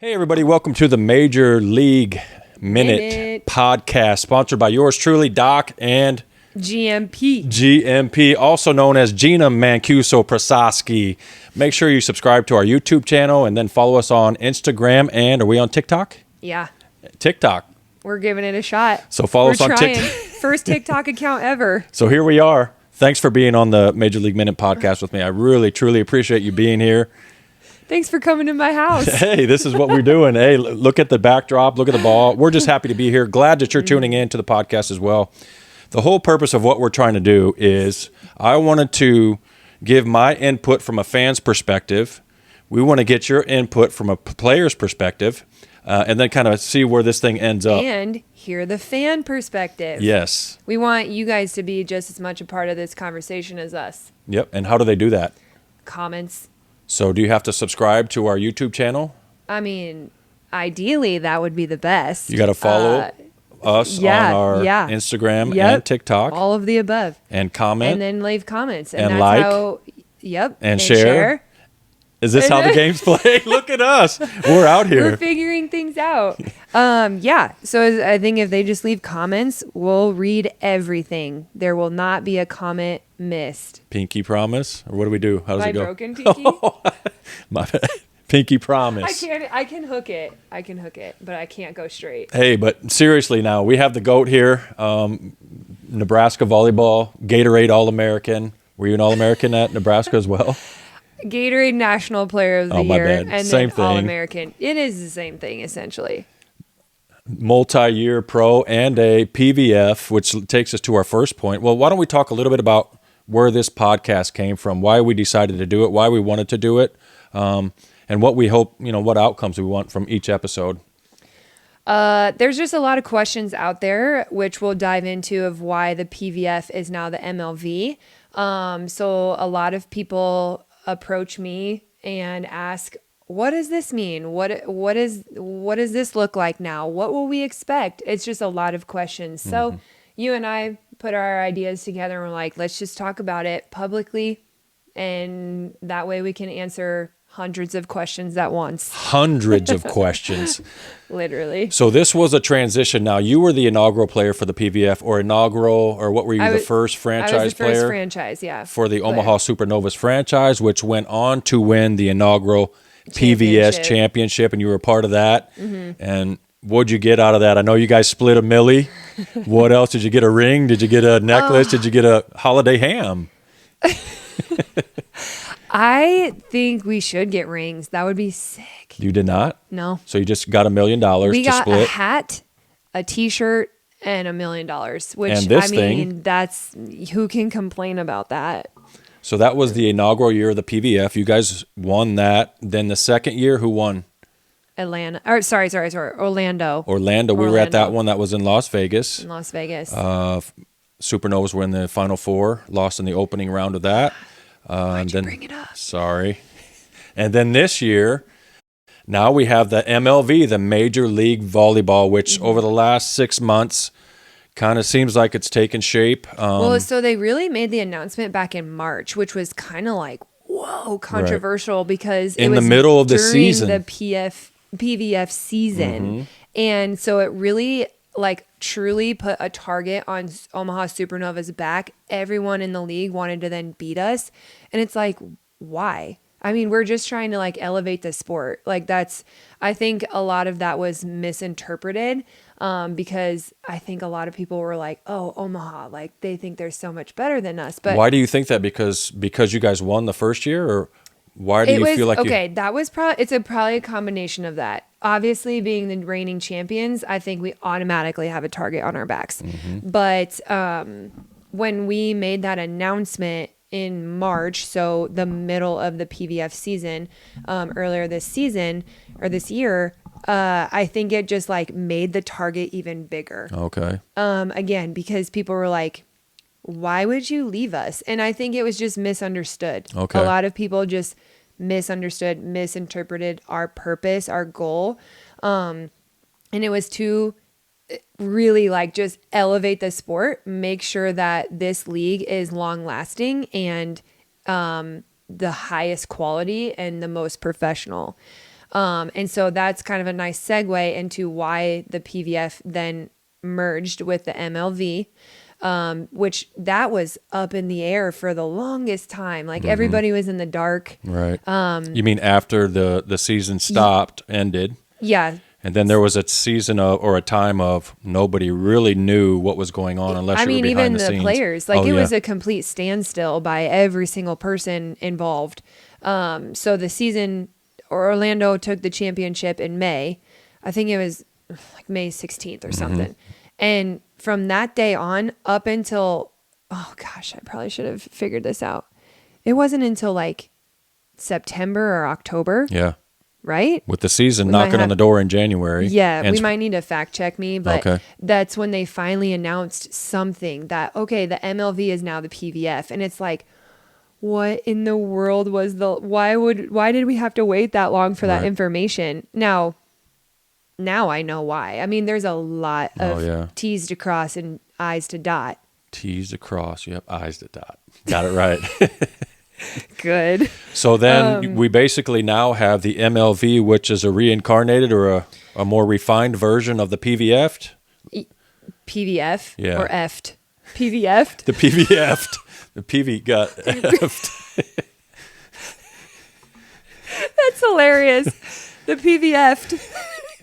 Hey, everybody. Welcome to the Major League Minute podcast, sponsored by yours truly, Doc and GMP, also known as Gina Mancuso-Prasowski. Make sure you subscribe to our YouTube channel and then follow us on Instagram. And are we on TikTok? Yeah. TikTok. We're giving it a shot. So follow us on TikTok. First TikTok account ever. So here we are. Thanks for being on the Major League Minute podcast with me. I really, truly appreciate you being here. Thanks for coming to my house. Hey, this is what we're doing. Hey, look at the backdrop. Look at the ball. We're just happy to be here. Glad that you're tuning in to the podcast as well. The whole purpose of what we're trying to do is I wanted to give my input from a fan's perspective. We want to get your input from a player's perspective, and then kind of see where this thing ends up. And hear the fan perspective. Yes. We want you guys to be just as much a part of this conversation as us. Yep. And how do they do that? Comments. So do you have to subscribe to our YouTube channel? I mean, ideally, that would be the best. You got to follow us on our Instagram and TikTok. All of the above. And comment. And then leave comments. And that's like. How, and share. Is this how the game's played? Look at us. We're out here. We're figuring things out. So I think if they just leave comments, we'll read everything. There will not be a comment missed. Pinky promise? Or what do we do? How does My it go? broken pinky? My bad. Pinky promise. I can hook it. But I can't go straight. Hey, but seriously now, we have the GOAT here. Nebraska volleyball, Gatorade All-American. Were you an All-American at Nebraska as well? Gatorade National Player of the Year. Bad. And same then thing. All-American. It is the same thing, essentially. Multi-year pro and a PVF, which takes us to our first point. Well, why don't we talk a little bit about where this podcast came from, why we decided to do it, why we wanted to do it, and what we hope, what outcomes we want from each episode. There's just a lot of questions out there, which we'll dive into, of why the PVF is now the MLV. So a lot of people approach me and ask, what does this mean? What does this look like now? What will we expect? It's just a lot of questions. So you and I put our ideas together and we're like, let's just talk about it publicly. And that way we can answer hundreds of questions at once. Hundreds of questions. Literally. So this was a transition. Now, you were the inaugural player for the PVF, or what were you, the first franchise player? I was the first franchise, yeah. For the Omaha Supernovas franchise, which went on to win the inaugural PVS championship, and you were a part of that. Mm-hmm. And what'd you get out of that? I know you guys split a milli. What else? Did you get a ring? Did you get a necklace? Did you get a holiday ham? I think we should get rings. That would be sick. You did not? No. So you just got $1 million to split? We got a hat, a T-shirt, and $1 million, which, that's, who can complain about that? So that was the inaugural year of the PVF. You guys won that. Then the second year, who won? Orlando. Orlando. We were at that one. That was in Las Vegas. Supernovas were in the Final Four, lost in the opening round of that. Why'd you bring it up? Sorry. And then this year, now we have the MLV, the Major League Volleyball, which over the last 6 months kind of seems like it's taken shape. So they really made the announcement back in March, which was kind of like, whoa, controversial, because it was in the middle of the season, the PVF season. And so it really truly put a target on Omaha Supernova's back. Everyone in the league wanted to then beat us. And it's like, why? I mean, we're just trying to elevate the sport. I think a lot of that was misinterpreted, because I think a lot of people were like, oh, Omaha, they think they're so much better than us. But why do you think that? Because you guys won the first year, or why do you feel like that was probably a combination of that. Obviously, being the reigning champions, I think we automatically have a target on our backs. But when we made that announcement in March, so the middle of the PVF season, earlier this year, I think it just made the target even bigger. Okay. Again, because people were like, why would you leave us? And I think it was just misunderstood. Okay. A lot of people just misinterpreted our purpose, our goal. And it was to really just elevate the sport, make sure that this league is long lasting and the highest quality and the most professional. And so that's kind of a nice segue into why the PVF then merged with the MLV, which that was up in the air for the longest time. Like everybody was in the dark. Right. You mean after the season ended? Yeah. And then there was a season or a time of nobody really knew what was going on unless you were behind even the the scenes. players, like it was a complete standstill by every single person involved. So the season, Orlando took the championship in May. I think it was like May 16th or something. And from that day on up until, oh gosh, I probably should have figured this out. It wasn't until like September or October. Yeah. Right? With the season We might knocking on the door in January. Yeah, And we might need to fact check me, but Okay. that's when they finally announced something that, okay, the MLV is now the PVF. And it's like, what in the world was why did we have to wait that long for that Right. information? Now I know why. I mean, there's a lot of T's to cross and I's to dot. T's to cross. Yep. I's to dot. Got it right. Good. So then we basically now have the MLV, which is a reincarnated or a more refined version of the PVF. PVF Yeah. or F'd. PVF. The PVF. The PV got F'd. That's hilarious. The PVF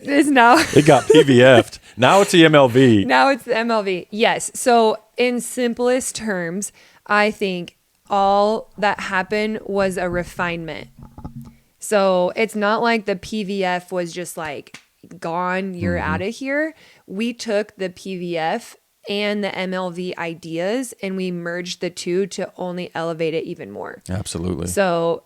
is now. It got PVF'd. Now it's the MLV. Now it's the MLV. Yes. So in simplest terms, I think all that happened was a refinement. So it's not like the PVF was just like gone, you're out of here. We took the PVF and the MLV ideas and we merged the two to only elevate it even more. Absolutely. So,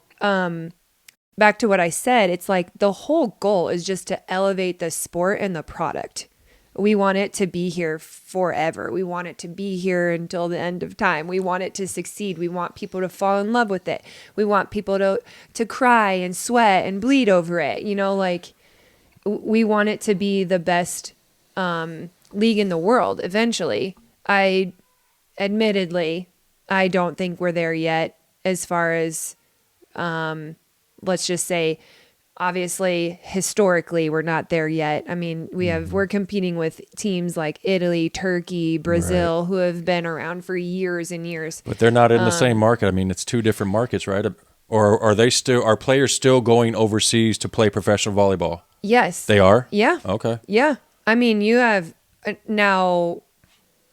back to what I said, it's like the whole goal is just to elevate the sport and the product. We want it to be here forever. We want it to be here until the end of time. We want it to succeed. We want people to fall in love with it. We want people to cry and sweat and bleed over it. You know, like we want it to be the best league in the world eventually. Admittedly, I don't think we're there yet as far as, let's just say, obviously, historically, we're not there yet. I mean, we're competing with teams like Italy, Turkey, Brazil, who have been around for years and years. But they're not in the same market. I mean, it's two different markets, right? Or are players still going overseas to play professional volleyball? Yes. They are? Yeah. Okay. Yeah. I mean, you have now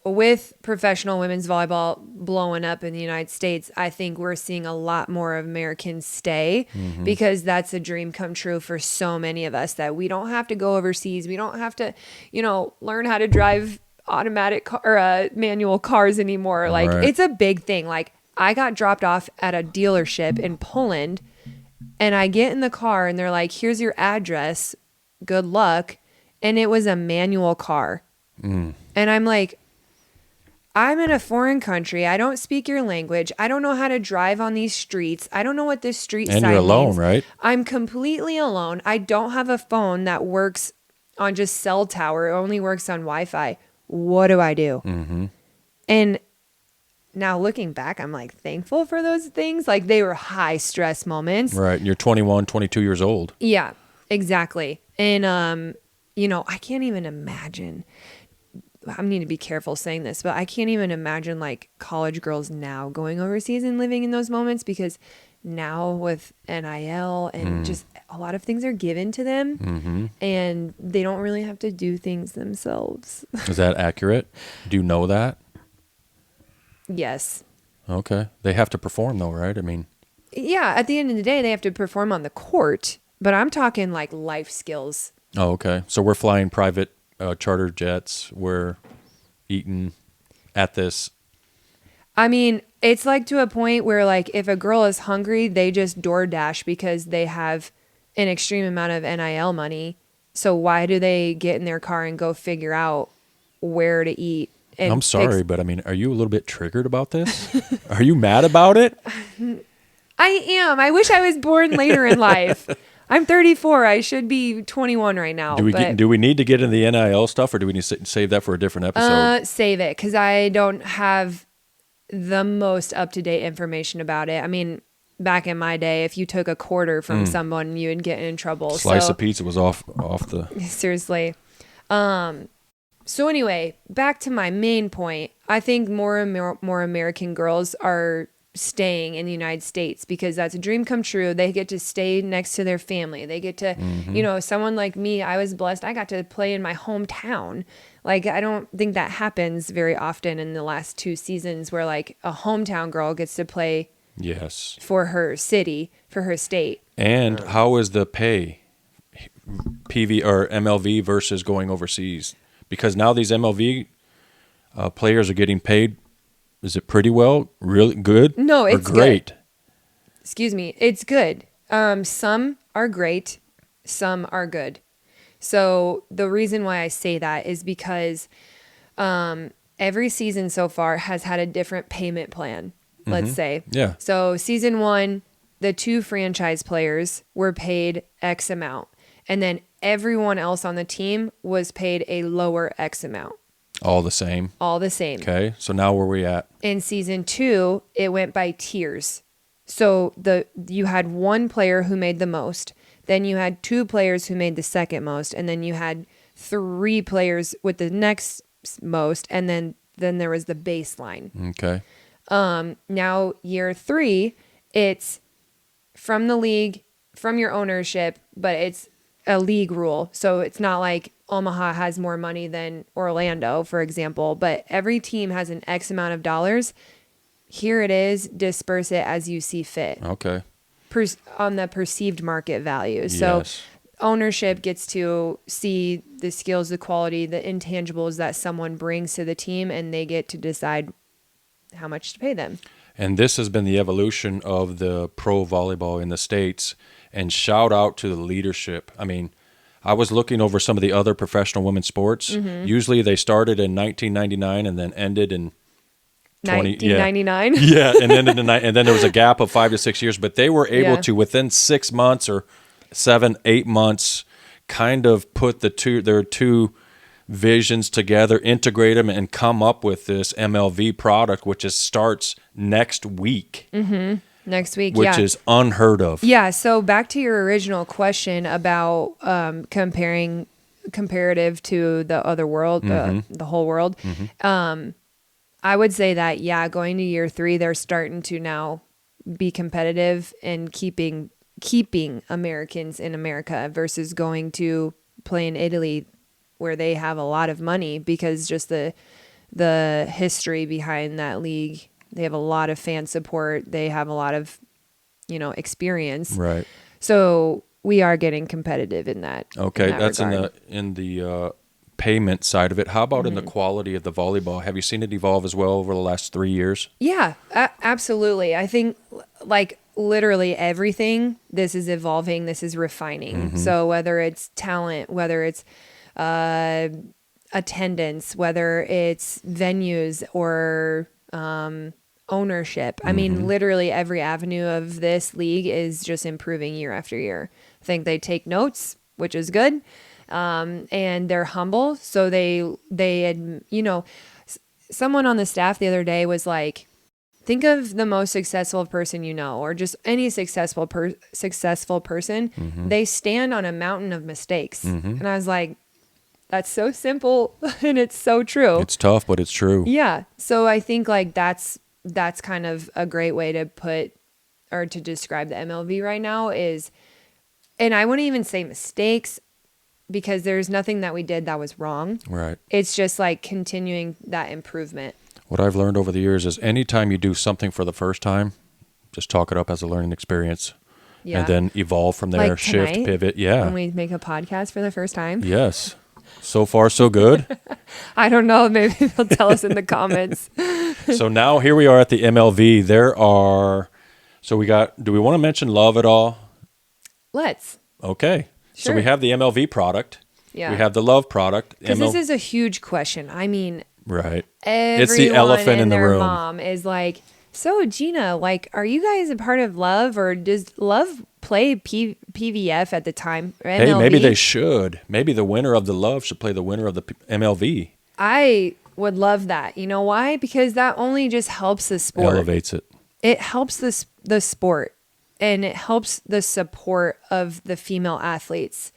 with professional women's volleyball blowing up in the United States, I think we're seeing a lot more of Americans stay because that's a dream come true for so many of us that we don't have to go overseas. We don't have to, learn how to drive automatic or manual cars anymore. Like it's a big thing. Like I got dropped off at a dealership in Poland and I get in the car and they're like, here's your address. Good luck. And it was a manual car. And I'm like, I'm in a foreign country. I don't speak your language. I don't know how to drive on these streets. I don't know what this street sign means. And you're alone, right? I'm completely alone. I don't have a phone that works on just cell tower. It only works on Wi-Fi. What do I do? And now looking back, I'm like thankful for those things. Like they were high stress moments. Right. You're 21, 22 years old. Yeah, exactly. And, I can't even imagine. I need to be careful saying this, but I can't even imagine like college girls now going overseas and living in those moments because now with NIL and just a lot of things are given to them and they don't really have to do things themselves. Is that accurate? Do you know that? Yes. Okay. They have to perform though, right? I mean, yeah, at the end of the day, they have to perform on the court, but I'm talking like life skills. oh, okay. So we're flying private charter jets. We're eating at this. I mean, it's like to a point where like if a girl is hungry, they just DoorDash because they have an extreme amount of NIL money. So why do they get in their car and go figure out where to eat? And I'm sorry, but I mean, are you a little bit triggered about this? Are you mad about it? I am. I wish I was born later in life. I'm 34. I should be 21 right now. Do we need to get into the NIL stuff, or do we need to save that for a different episode? Save it because I don't have the most up-to-date information about it. I mean, back in my day, if you took a quarter from someone, you would get in trouble. Slice of pizza was off the. Seriously. So anyway, back to my main point. I think more and more American girls are staying in the United States because that's a dream come true. They get to stay next to their family. They get to, someone like me, I was blessed. I got to play in my hometown. Like, I don't think that happens very often in the last 2 seasons where like a hometown girl gets to play Yes. for her city, for her state. And how is the pay, PV or MLV versus going overseas? Because now these MLV players are getting paid. Is it pretty well? Really good? No, it's great. Good. Excuse me. It's good. Some are great. Some are good. So the reason why I say that is because every season so far has had a different payment plan, let's say. Yeah. So season 1, the 2 franchise players were paid X amount. And then everyone else on the team was paid a lower X amount. All the same. All the same. Okay. So now where are we at? In season 2, it went by tiers. So you had 1 player who made the most, then you had 2 players who made the second most, and then you had 3 players with the next most, and then there was the baseline. Okay. Now year 3, it's from the league, from your ownership, but it's a league rule. So it's not like Omaha has more money than Orlando, for example, but every team has an X amount of dollars. Here it is, disperse it as you see fit. Okay. On the perceived market value. So Yes. ownership gets to see the skills, the quality, the intangibles that someone brings to the team, and they get to decide how much to pay them. And this has been the evolution of the pro volleyball in the States. And shout out to the leadership. I mean, I was looking over some of the other professional women's sports. Usually they started in 1999 and then ended in 1999. Yeah, and ended in and then there was a gap of 5 to 6 years. But they were able Yeah. to, within 6 months or 7, 8 months, kind of put their two visions together, integrate them, and come up with this MLV product, which starts next week. Next week, Which yeah. is unheard of. Yeah, so back to your original question about comparative to the other world, the whole world. I would say that, yeah, going to year 3, they're starting to now be competitive and keeping Americans in America versus going to play in Italy where they have a lot of money because just the history behind that league. They have a lot of fan support. They have a lot of, experience. Right. So we are getting competitive in that. Okay, in that that's regard. in the payment side of it. How about in the quality of the volleyball? Have you seen it evolve as well over the last 3 years? Yeah, absolutely. I think like literally everything, this is evolving, this is refining. So whether it's talent, whether it's attendance, whether it's venues or ownership. I mean, literally every avenue of this league is just improving year after year. I think they take notes, which is good. And they're humble. So someone on the staff the other day was like, think of the most successful person you know, or just any successful person. They stand on a mountain of mistakes. And I was like, that's so simple and it's so true. It's tough, but it's true. Yeah. So I think like that's kind of a great way to put or to describe the MLV right now is, and I wouldn't even say mistakes because there's nothing that we did that was wrong. Right. It's just like continuing that improvement. What I've learned over the years is anytime you do something for the first time, just talk it up as a learning experience. Yeah. And then evolve from there, Like shift, tonight, pivot. Yeah. When we make a podcast for the first time. Yes. So far, so good. I don't know. Maybe they'll tell us in the comments. So now here we are at the MLV. Do we want to mention Love at all? Let's. Okay. So Sure. we have the MLV product. Yeah. We have the Love product. Because this is a huge question. I mean, right. everyone It's the elephant in the their room. mom is like, so Gina, like, are you guys a part of Love or does Love play PVF at the time? Or Hey, MLV? maybe they should. Maybe the winner of the Love should play the winner of the MLV. I would love that. You know why? Because that only just helps the sport. Elevates it. It helps the sport. and it helps the support of the female athletes.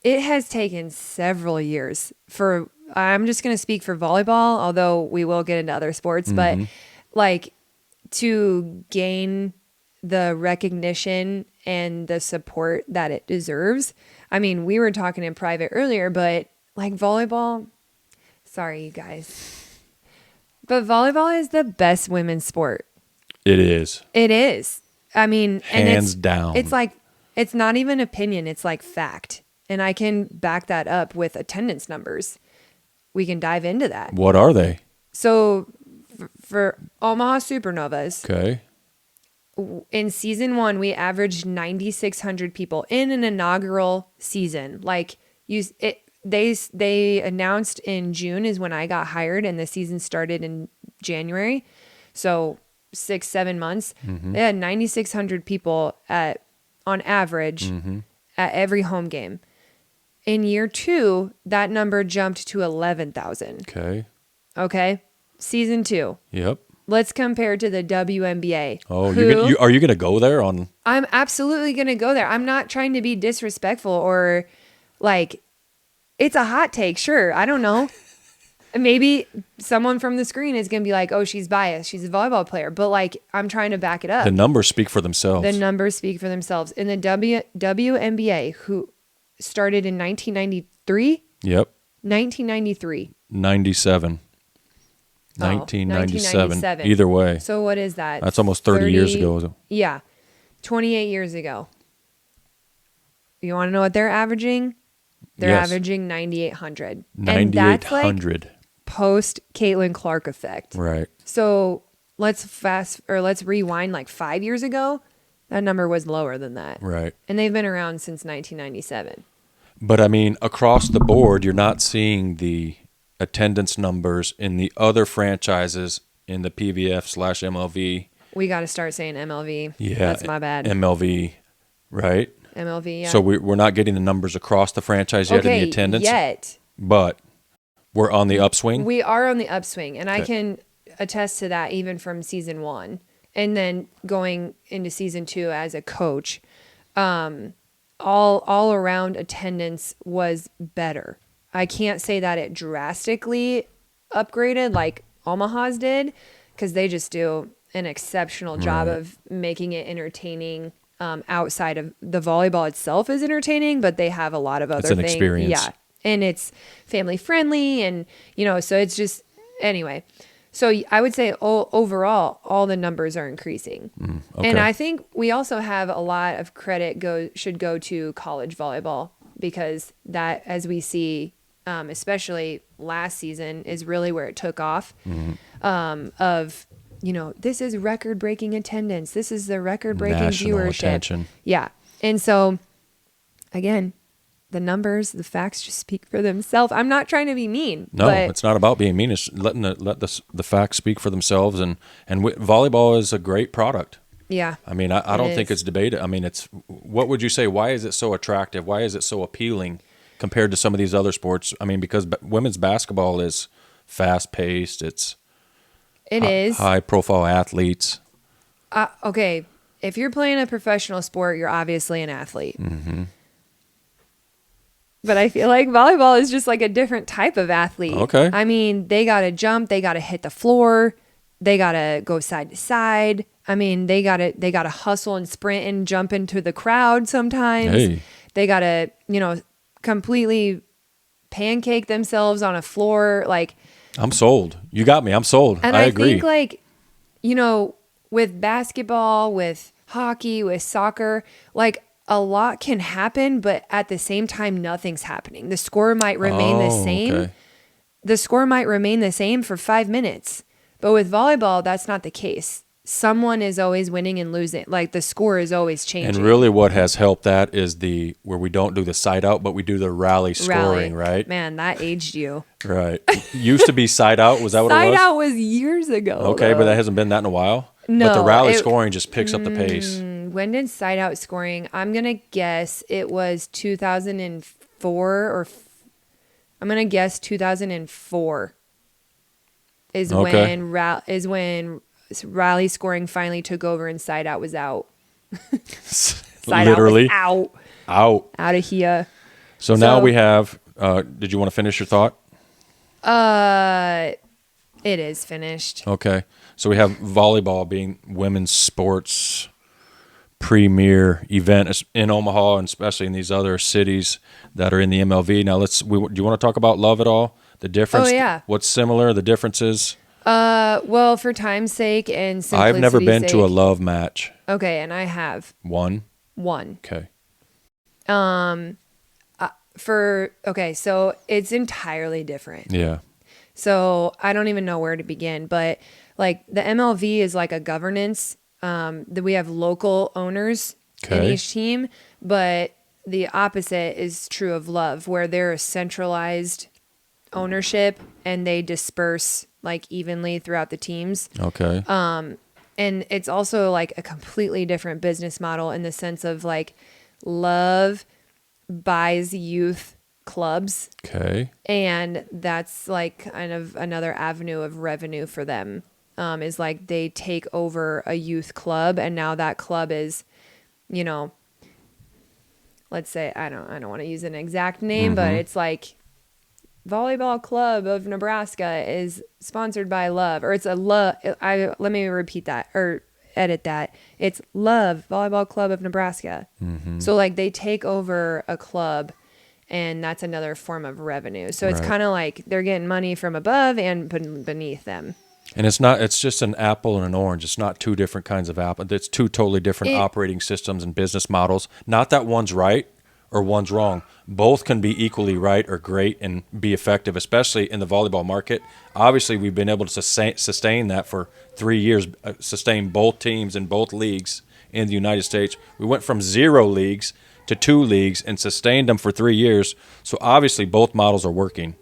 It has taken several years for, I'm just going to speak for volleyball, although we will get into other sports, but like to gain the recognition and the support that it deserves. I mean, we were talking in private earlier, but like volleyball, sorry, you guys, but volleyball is the best women's sport. It is. It is. I mean, and Hands down. It's like, it's not even opinion. It's like fact. And I can back that up with attendance numbers. We can dive into that. What are they? So for Omaha Supernovas, Okay. in season 1, we averaged 9,600 people in an inaugural season. Like they announced in June is when I got hired, and the season started in January. So 6-7 months. They had 9,600 people on average at every home game. In year 2, that number jumped to 11,000. Okay. Season 2. Yep. Let's compare to the WNBA. Oh, are you going to go there on? I'm absolutely going to go there. I'm not trying to be disrespectful or like, it's a hot take. Sure. I don't know. Maybe someone from the screen is going to be like, oh, she's biased. She's a volleyball player. But like, I'm trying to back it up. The numbers speak for themselves. The numbers speak for themselves. In the WNBA, who started in 1993? Yep. 1993. 97. 1997. Either way. So what is that? That's almost 30 years ago. Yeah. 28 years ago. You want to know what they're averaging? They're averaging 9,800. 9,800. Like post Caitlin Clark effect. Right. So let's rewind like 5 years ago. That number was lower than that. Right. And they've been around since 1997. But I mean, across the board, you're not seeing the attendance numbers in the other franchises in the PVF/MLV. We got to start saying MLV. Yeah. That's my bad. MLV, right? MLV, yeah. So we're not getting the numbers across the franchise yet in the attendance. Yet. But we're on the upswing. We are on the upswing. And I can attest to that even from season 1. And then going into season 2 as a coach, all around attendance was better. I can't say that it drastically upgraded like Omaha's did, because they just do an exceptional job of making it entertaining. Outside of the volleyball itself is entertaining, but they have a lot of other things. It's an experience. Yeah. And it's family friendly, and so it's just, anyway. So I would say overall, all the numbers are increasing. Okay. And I think we also have a lot of credit should go to college volleyball, because that, as we see, especially last season, is really where it took off. This is record-breaking attendance. This is the record-breaking National viewership. attention. Yeah. And so, again, the numbers, the facts just speak for themselves. I'm not trying to be mean. No, it's not about being mean. It's letting the facts speak for themselves. And volleyball is a great product. Yeah. I mean, I don't think it's debated. I mean, what would you say? Why is it so attractive? Why is it so appealing compared to some of these other sports? I mean, because women's basketball is fast-paced. It is high-profile athletes. Okay. If you're playing a professional sport, you're obviously an athlete. But I feel like volleyball is just like a different type of athlete. Okay. I mean, they got to jump. They got to hit the floor. They got to go side to side. I mean, they got to hustle and sprint and jump into the crowd sometimes. Hey. They got to, completely pancake themselves on a floor. Like, I'm sold. You got me. I'm sold. and I agree. think like, with basketball, with hockey, with soccer, like a lot can happen, but at the same time, nothing's happening. The score might remain the same. Okay. The score might remain the same for 5 minutes. But with volleyball, that's not the case. Someone is always winning and losing. Like the score is always changing. And really what has helped that is where we don't do the side out, but we do the rally scoring, right? Man, that aged you. Right. Used to be side out. Was that what it was? Side out was years ago. Okay, but that hasn't been that in a while? No. But the rally scoring just picks up the pace. When did side out scoring? I'm going to guess it was 2004 I'm going to guess 2004 is when rally scoring finally took over and side out was out. Side Literally out. out. Out of here. So now we have. Did you want to finish your thought? It is finished. Okay. So we have volleyball being women's sports premier event in Omaha, and especially in these other cities that are in the MLV. Now do you want to talk about Love at all? The difference? Oh, yeah. What's similar? The differences? Well, for time's sake and simplicity's I've never been to a sake- Love match. Okay, and I have One. one. Okay. So it's entirely different. Yeah. So I don't even know where to begin, but like the MLV is like a governance. That we have local owners in Okay. each team, but the opposite is true of Love, where they're a centralized ownership and they disperse like evenly throughout the teams. Okay. And it's also like a completely different business model in the sense of like Love buys youth clubs, Okay. and that's like kind of another avenue of revenue for them. Is like they take over a youth club, and now that club is, you know, let's say I don't want to use an exact name, but it's like Volleyball Club of Nebraska is sponsored by Love, or it's a Love. Let me repeat that or edit that. It's Love Volleyball Club of Nebraska. So like they take over a club, and that's another form of revenue. So it's Right. kind of like they're getting money from above and beneath them. And it's just an apple and an orange. It's not two different kinds of apple. It's two totally different operating systems and business models. Not that one's right or one's wrong. Both can be equally right or great and be effective, especially in the volleyball market. Obviously, we've been able to sustain that for 3 years, sustain both teams in both leagues in the United States. We went from 0 leagues to 2 leagues and sustained them for 3 years. So obviously, both models are working.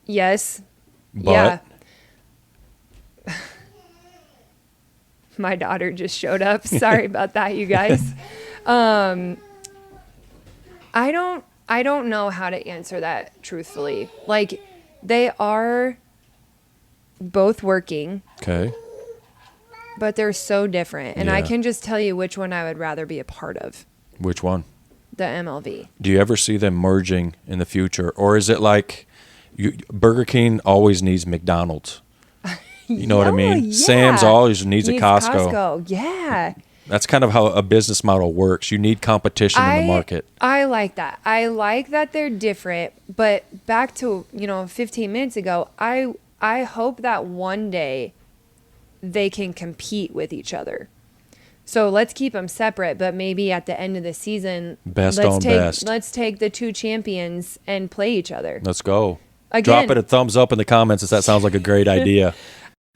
Yes. But Yeah. My daughter just showed up. Sorry about that, you guys. I don't know how to answer that truthfully. Like they are both working, okay. but they're so different. And I Yeah. can just tell you which one I would rather be a part of. Which one? The MLV. Do you ever see them merging in the future, or is it like Burger King always needs McDonald's? You know what I mean? Yeah. Sam's always needs a Costco. Yeah. That's kind of how a business model works. You need competition in the market. I like that. I like that they're different. But back to 15 minutes ago, I hope that one day they can compete with each other. So let's keep them separate, but maybe at the end of the season, Best let's on take best. let's take the two champions and play each other. Let's go. Again, Drop it a thumbs up in the comments if that sounds like a great idea.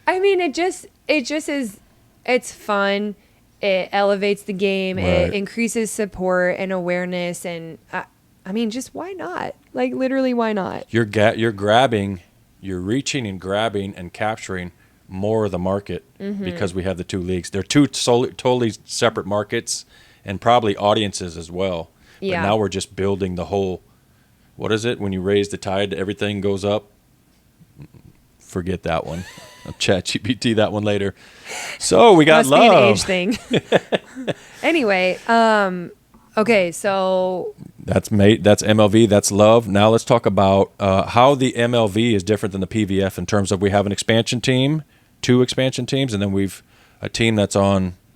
I mean, it just is. It's fun. It elevates the game. Right. It increases support and awareness. And I mean, just why not? Like literally, why not? You're reaching and grabbing and capturing more of the market because we have the 2 leagues. They're two totally separate markets and probably audiences as well. Yeah. But now we're just building the whole. What is it? When you raise the tide, everything goes up. Forget that one. I'll ChatGPT that one later. So we got Must be an Love. age thing. Anyway, okay, so That's MLV. That's Love. Now let's talk about how the MLV is different than the PVF in terms of we have an expansion team, 2 expansion teams, and then we've a team that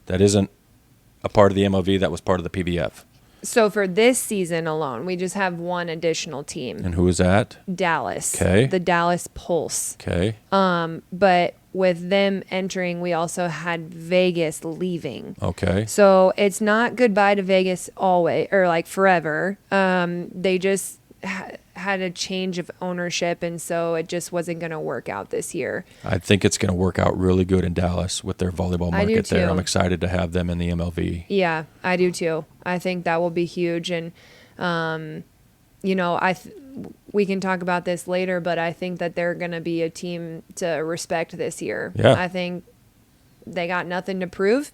isn't a part of the MLV that was part of the PVF. so for this season alone, we just have one additional team, And who is that? Dallas. Okay. The Dallas Pulse. Okay. But with them entering, we also had Vegas leaving. Okay. So it's not goodbye to Vegas always or like forever. They just had a change of ownership, and so it just wasn't going to work out this year. I think it's going to work out really good in Dallas with their volleyball I do market there. too. I'm excited to have them in the MLV. Yeah, I do too. I think that will be huge, and we can talk about this later, but I think that they're going to be a team to respect this year. Yeah. I think they got nothing to prove,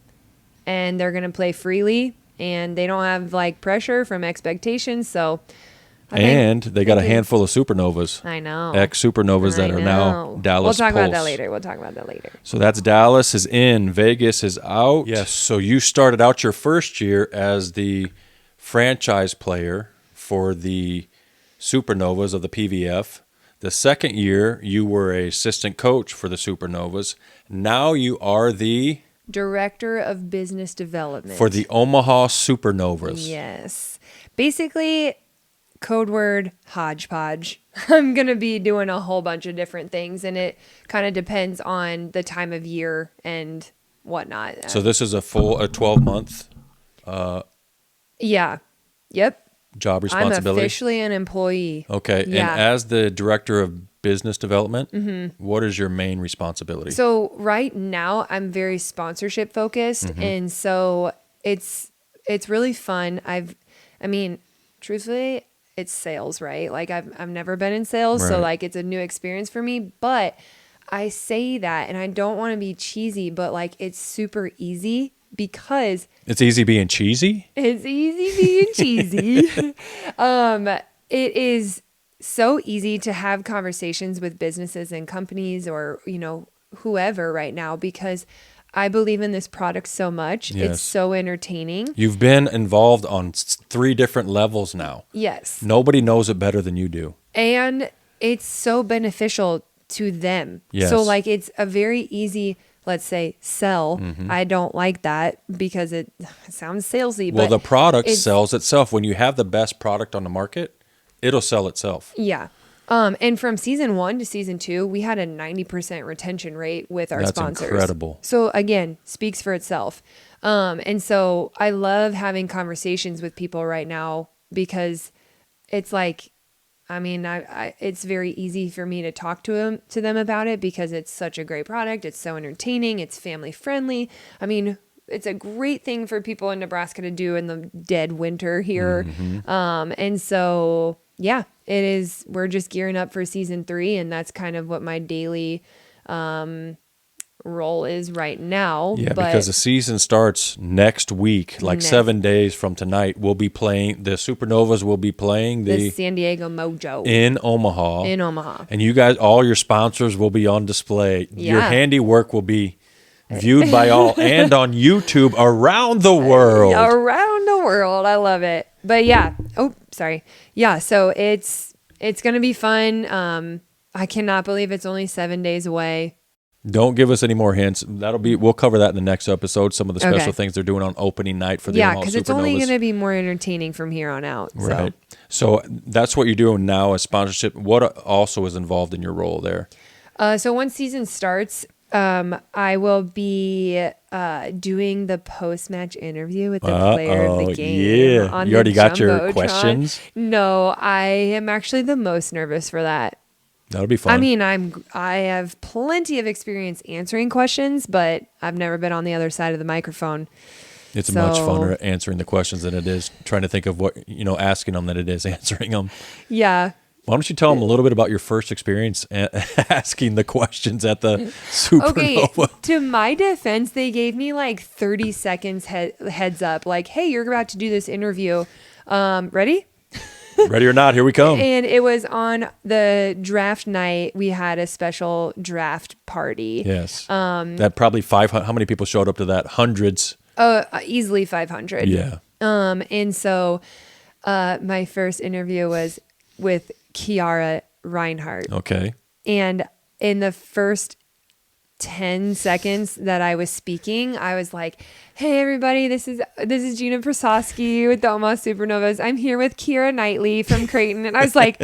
and they're going to play freely, and they don't have like pressure from expectations. So And they got a Thank you. handful of supernovas. I know. Ex-supernovas that I are now know. Dallas We'll talk about that Pulse. later. We'll talk about that later. So that's Dallas is in, Vegas is out. Yes, so you started out your first year as the franchise player for the Supernovas of the PVF. The second year, you were an assistant coach for the Supernovas. Now you are the Director of Business Development. for the Omaha Supernovas. Yes. Basically, code word hodgepodge. I'm going to be doing a whole bunch of different things, and it kind of depends on the time of year and whatnot. So this is a 12-month Yeah. Yep. job I'm responsibility. officially an employee. Okay, Yeah. and as the director of business development, what is your main responsibility? So right now I'm very sponsorship focused, Mm-hmm. and so it's really fun. I mean, truthfully, it's sales, right? Like I've never been in sales, so Right. like it's a new experience for me, but I say that and I don't want to be cheesy, but like it's super easy because It's easy being cheesy? it's easy being cheesy. It is so easy to have conversations with businesses and companies or, whoever right now because I believe in this product so much. Yes. It's so entertaining. You've been involved on 3 different levels now. Yes. Nobody knows it better than you do. And it's so beneficial to them. Yes. So like it's a very easy, let's say, sell. I don't like that because it sounds salesy. Well, but the product it's- sells itself. When you have the best product on the market, it'll sell itself. Yeah. And from season 1 to season 2, we had a 90% retention rate with our That's sponsors. incredible. So again, speaks for itself. And so I love having conversations with people right now because it's like, I mean, it's very easy for me to talk to them about it because it's such a great product. It's so entertaining. It's family friendly. I mean, it's a great thing for people in Nebraska to do in the dead winter here. And so, yeah, it is. We're just gearing up for season 3, and that's kind of what my daily role is right now. Yeah, but because the season starts next week, like Next. 7 days from tonight. We'll be playing, the Supernovas will be playing the San Diego Mojo in Omaha. in Omaha. And you guys, all your sponsors will be on display. Your Yeah. handiwork will be viewed by all and on YouTube around the world. Around the world. I love it. But yeah. Oh, sorry. Yeah. So it's going to be fun. I cannot believe it's only 7 days away. Don't give us any more hints. We'll cover that in the next episode. Some of the special Okay. things they're doing on opening night for the Yeah. Omaha Because it's only Supernovas. going to be more entertaining from here on out. So. Right. So that's what you're doing now as sponsorship. What also is involved in your role there? So once season starts, I will be doing the post-match interview with the player of the game. Yeah. On You already the got your Jumbotron. questions? No, I am actually the most nervous for that. That'll be fun. I mean, I have plenty of experience answering questions, but I've never been on the other side of the microphone. it's much so- funner answering the questions than it is trying to think of what, asking them than it is answering them. Yeah. Why don't you tell them a little bit about your first experience asking the questions at the Okay, Supernova? to my defense, they gave me like 30 seconds heads up, like, hey, you're about to do this interview. Ready? Ready or not, here we come. And it was on the draft night. We had a special draft party. Yes. That probably 500. How many people showed up to that? Hundreds. Easily 500. Yeah. And so my first interview was with Kiara Reinhardt. Okay. And in the first 10 seconds that I was speaking, I was like, hey, everybody, this is Gina Prasosky with the Omaha Supernovas. I'm here with Kira Knightley from Creighton. And I was like,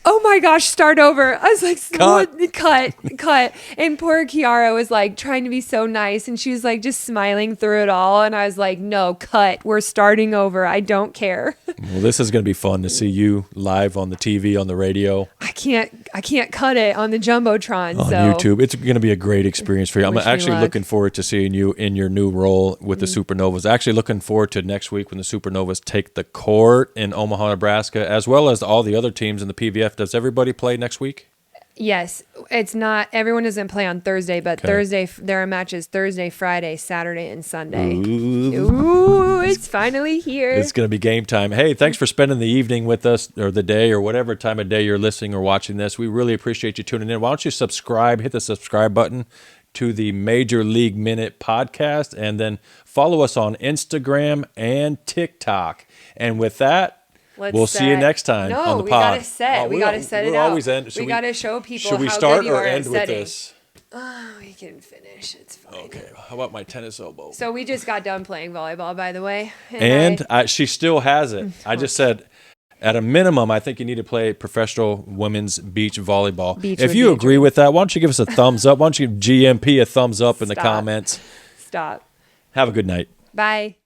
oh my gosh, start over. I was like, cut. And poor Kiara was like trying to be so nice. And she was like just smiling through it all. And I was like, no, cut. We're starting over. I don't care. Well, this is going to be fun to see you live on the TV, on the radio, I can't cut it on the Jumbotron. on so. YouTube. It's going to be a great experience for you. I'm Wish me actually luck. looking forward to seeing you in your new role with the Mm-hmm. Supernovas. Actually looking forward to next week when the Supernovas take the court in Omaha, Nebraska, as well as all the other teams in the PVF. Does everybody play next week? Yes, it's not. Everyone doesn't play on Thursday, but Okay. Thursday there are matches Thursday, Friday, Saturday, and Sunday. Ooh, it's finally here. It's going to be game time. Hey, thanks for spending the evening with us, or the day, or whatever time of day you're listening or watching this. We really appreciate you tuning in. Why don't you subscribe, hit the subscribe button to the Major League Minute podcast, and then follow us on Instagram and TikTok. And with that, we'll see you set. next time No, on the we pod. gotta set. We gotta set it we'll out. always end. We gotta show people Should we how start good you or are at end with setting. this? Oh, we can finish. It's fine. Okay. How about my tennis elbow? So we just got done playing volleyball, by the way. And she still has it. I just said, at a minimum, I think you need to play professional women's beach volleyball. Beach If would you be a agree with that, why don't you give us a thumbs up? Why don't you give GMP a thumbs up in the Stop. comments? Stop. Have a good night. Bye.